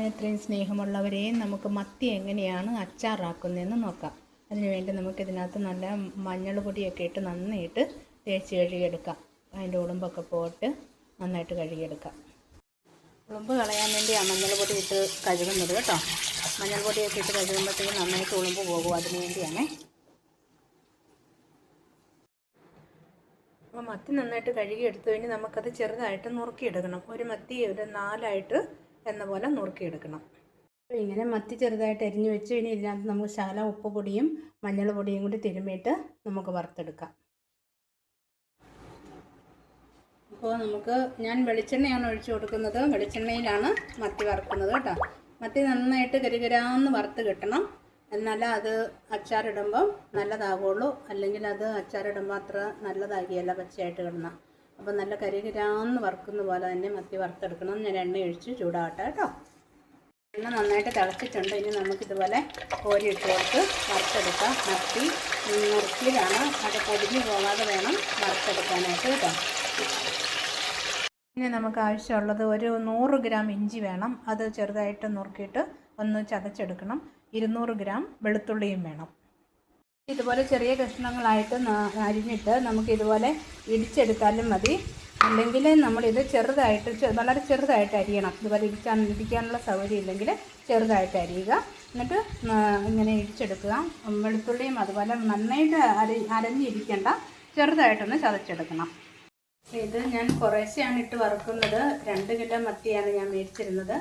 എത്രയും സ്നേഹമുള്ളവരെ, നമുക്ക് മത്തി എങ്ങനെയാണ് അച്ചാറാക്കുന്നതെന്ന് നോക്കാം. അതിനുവേണ്ടി നമുക്കിതിനകത്ത് നല്ല മഞ്ഞൾ പൊടിയൊക്കെ ഇട്ട് നന്നായിട്ട് തേച്ച് കഴുകിയെടുക്കാം. അതിൻ്റെ ഉളുമ്പൊക്കെ പോയിട്ട് നന്നായിട്ട് കഴുകിയെടുക്കാം. ഉളുമ്പ് കളയാൻ വേണ്ടിയാണ് മഞ്ഞൾ പൊടി ഇട്ട് കഴുകുന്നത് കേട്ടോ. മഞ്ഞൾ പൊടിയൊക്കെ ഇട്ട് കഴുകുമ്പോഴത്തേക്കും നന്നായിട്ട് ഉളുമ്പ് പോകും. അതിന് വേണ്ടിയാണേ. അപ്പോൾ മത്തി നന്നായിട്ട് കഴുകിയെടുത്തു കഴിഞ്ഞ് നമുക്കത് ചെറുതായിട്ട് നുറുക്കിയെടുക്കണം. ഒരു മത്തി ഒരു 4 എന്ന പോലെ നുറുക്കിയെടുക്കണം. അപ്പോൾ ഇങ്ങനെ മത്തി ചെറുതായിട്ട് അരിഞ്ഞ് വെച്ച് ഇനി ഇതിനകത്ത് നമുക്ക് ശകലം ഉപ്പ് പൊടിയും മഞ്ഞൾ പൊടിയും കൂടി തിരുമ്മിയിട്ട് നമുക്ക് വറുത്തെടുക്കാം. അപ്പോൾ ഞാൻ വെളിച്ചെണ്ണയാണ് ഒഴിച്ചു കൊടുക്കുന്നത്. വെളിച്ചെണ്ണയിലാണ് മത്തി വറുക്കുന്നത് കേട്ടോ. മത്തി നന്നായിട്ട് കരികരാന്ന് വറുത്ത് കിട്ടണം. എന്നാലേ അത് അച്ചാറിടുമ്പം നല്ലതാകുള്ളൂ. അല്ലെങ്കിൽ അത് അച്ചാറിടുമ്പോൾ അത്ര നല്ലതാകിയല്ല പച്ചയായിട്ട് കിടന്നാൽ. അപ്പോൾ നല്ല കരികരാന്ന് വറുക്കുന്ന പോലെ തന്നെ മത്തി വറുത്തെടുക്കണം. ഞാൻ എണ്ണ ഒഴിച്ച് ചൂടാകട്ടെ കേട്ടോ. എണ്ണ നന്നായിട്ട് തിളച്ചിട്ടുണ്ട്. ഇനി നമുക്കിതുപോലെ കോരിയിട്ട് കൊടുത്ത് വറുത്തെടുക്കാം. മത്തി നുറുക്കിയതാണ്. അത് പൊടിഞ്ഞു പോകാതെ വേണം വറുത്തെടുക്കാനായിട്ട് കേട്ടോ. ഇനി നമുക്ക് ആവശ്യമുള്ളത് ഒരു 100 ഗ്രാം ഇഞ്ചി വേണം. അത് ചെറുതായിട്ട് നുറുക്കിയിട്ട് ഒന്ന് ചതച്ചെടുക്കണം. 200 ഗ്രാം വെളുത്തുള്ളിയും വേണം. ഇതുപോലെ ചെറിയ കഷ്ണങ്ങളായിട്ട് അരിഞ്ഞിട്ട് നമുക്കിതുപോലെ ഇടിച്ചെടുത്താലും മതി. അല്ലെങ്കിൽ നമ്മളിത് വളരെ ചെറുതായിട്ട് അരിയണം. ഇതുപോലെ ഇടിക്കാനുള്ള സൗകര്യം ഇല്ലെങ്കിൽ ചെറുതായിട്ട് അരിയുക. എന്നിട്ട് ഇങ്ങനെ ഇടിച്ചെടുക്കുക. വെളുത്തുള്ളിയും അതുപോലെ നന്നായിട്ട് അരഞ്ഞിരിക്കേണ്ട, ചെറുതായിട്ടൊന്ന് ചതച്ചെടുക്കണം. ഇത് ഞാൻ കുറേശ്ശെയാണ് ഇട്ട് വറുക്കുന്നത്. 2 കിലോ മത്തിയാണ് ഞാൻ മേടിച്ചിരുന്നത്.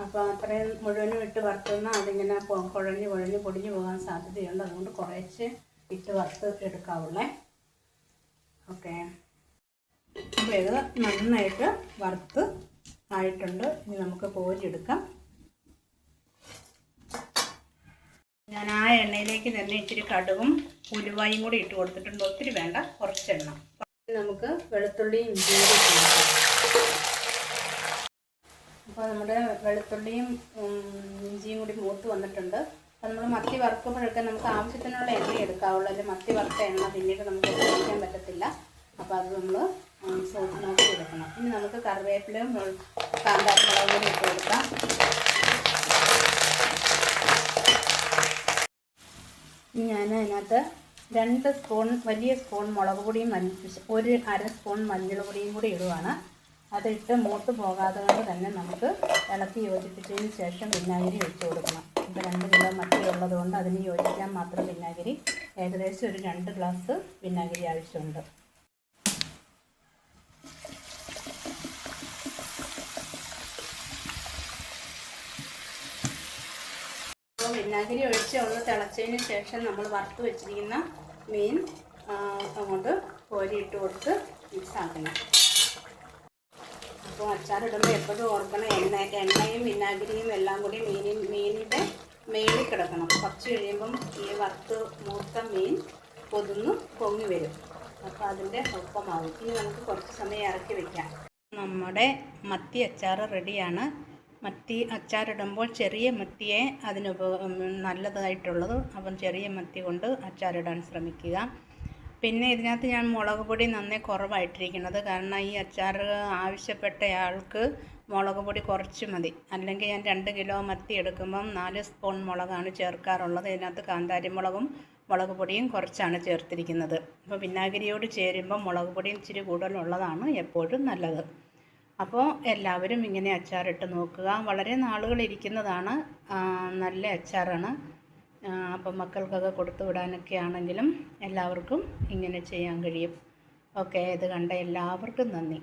അപ്പോൾ അത്രയും മുഴുവനും ഇട്ട് വറുത്തുന്നാൽ അതിങ്ങനെ കുഴഞ്ഞ് പൊടിഞ്ഞു പോകാൻ സാധ്യതയുണ്ട്. അതുകൊണ്ട് കുറേശ്ശെ ഇട്ട് വറുത്ത് എടുക്കാവുള്ളേ. ഓക്കെ, അപ്പോൾ ഇത് നന്നായിട്ട് വറുത്ത് ആയിട്ടുണ്ട്. ഇനി നമുക്ക് കോരിയെടുക്കാം. ഞാൻ ആ എണ്ണയിലേക്ക് തന്നെ ഇച്ചിരി കടുകും ഉലുവായും കൂടി ഇട്ട് കൊടുത്തിട്ടുണ്ട്. ഒത്തിരി വേണ്ട, കുറച്ചെണ്ണ. നമുക്ക് വെളുത്തുള്ളിയും ഇഞ്ചിയും കൂടി ഇട്ട് കൊടുക്കാം. അപ്പോൾ നമ്മുടെ വെളുത്തുള്ളിയും ഇഞ്ചിയും കൂടി മൂത്ത് വന്നിട്ടുണ്ട്. അപ്പോൾ നമ്മൾ മത്തി വറുക്കുമ്പോഴൊക്കെ നമുക്ക് ആവശ്യത്തിനുള്ള എണ്ണ എടുക്കാവുള്ളൂ. അല്ലെങ്കിൽ മത്തി വറുത്ത എണ്ണ പിന്നീട് നമുക്ക് ഉപയോഗിക്കാൻ പറ്റത്തില്ല. അപ്പോൾ അത് നമ്മൾ നോക്കി എടുക്കണം. ഇനി നമുക്ക് കറിവേപ്പിലയും കാന്താരിമുളകും കൂടി ഇട്ട് കൊടുക്കാം. ഇനി ഞാൻ അതിനകത്ത് 2 സ്പൂൺ വലിയ സ്പൂൺ മുളക് പൊടിയും 1/2 സ്പൂൺ മഞ്ഞൾ പൊടിയും കൂടി ഇടുവാണ്. അതിട്ട് മൂത്ത് പോകാതെ കൊണ്ട് തന്നെ നമുക്ക് ഇളക്കി യോജിപ്പിച്ചതിന് ശേഷം വിനാഗിരി ഒഴിച്ച് കൊടുക്കണം. ഇപ്പോൾ 2 കിലോ മത്തി ഉള്ളതുകൊണ്ട് അതിന് യോജിക്കാൻ മാത്രം വിനാഗിരി, ഏകദേശം ഒരു 2 ഗ്ലാസ് വിനാഗിരി ആവശ്യമുണ്ട്. അപ്പോൾ വിനാഗിരി ഒഴിച്ച് ഒന്ന് തിളച്ചതിന് ശേഷം നമ്മൾ വറുത്ത് വെച്ചിരിക്കുന്ന മീൻ അങ്ങോട്ട് കോരിയിട്ട് കൊടുത്ത് മിക്സ് ആക്കണം. അപ്പോൾ അച്ചാറിടുമ്പോൾ എപ്പോഴും ഓർക്കണം, എണ്ണയും വിനാഗിരിയും എല്ലാം കൂടി മീനിൻ്റെ മേളിൽ കിടക്കണം. കുറച്ച് കഴിയുമ്പം ഈ വറുത്ത് മൂത്ത മീൻ പൊങ്ങി വരും. അപ്പോൾ അതിൻ്റെ ഒപ്പമാവും. ഇനി നമുക്ക് കുറച്ച് സമയം ഇറക്കി വയ്ക്കാം. നമ്മുടെ മത്തി അച്ചാർ റെഡിയാണ്. മത്തി അച്ചാറിടുമ്പോൾ ചെറിയ മത്തിയെ നല്ലതായിട്ടുള്ളത്. അപ്പം ചെറിയ മത്തി കൊണ്ട് അച്ചാറിടാൻ ശ്രമിക്കുക. പിന്നെ ഇതിനകത്ത് ഞാൻ മുളക് പൊടി നന്നേ കുറവായിട്ടിരിക്കുന്നത്. കാരണം ഈ അച്ചാർ ആവശ്യപ്പെട്ടയാൾക്ക് മുളക് പൊടി കുറച്ച് മതി. അല്ലെങ്കിൽ ഞാൻ 2 കിലോ മത്തി എടുക്കുമ്പം 4 സ്പൂൺ മുളകാണ് ചേർക്കാറുള്ളത്. ഇതിനകത്ത് കാന്താരിമുളകും മുളക് പൊടിയും കുറച്ചാണ് ചേർത്തിരിക്കുന്നത്. അപ്പോൾ വിനാഗിരിയോട് ചേരുമ്പം മുളക് പൊടിയും ഇച്ചിരി കൂടുതലുള്ളതാണ് എപ്പോഴും നല്ലത്. അപ്പോൾ എല്ലാവരും ഇങ്ങനെ അച്ചാറിട്ട് നോക്കുക. വളരെ നാളുകൾ ഇരിക്കുന്നതാണ്. നല്ല അച്ചാറാണ്. അപ്പം മക്കൾക്കൊക്കെ കൊടുത്തു വിടാനൊക്കെ ആണെങ്കിലും എല്ലാവർക്കും ഇങ്ങനെ ചെയ്യാൻ കഴിയും. ഓക്കെ, ഇത് കണ്ട എല്ലാവർക്കും നന്ദി.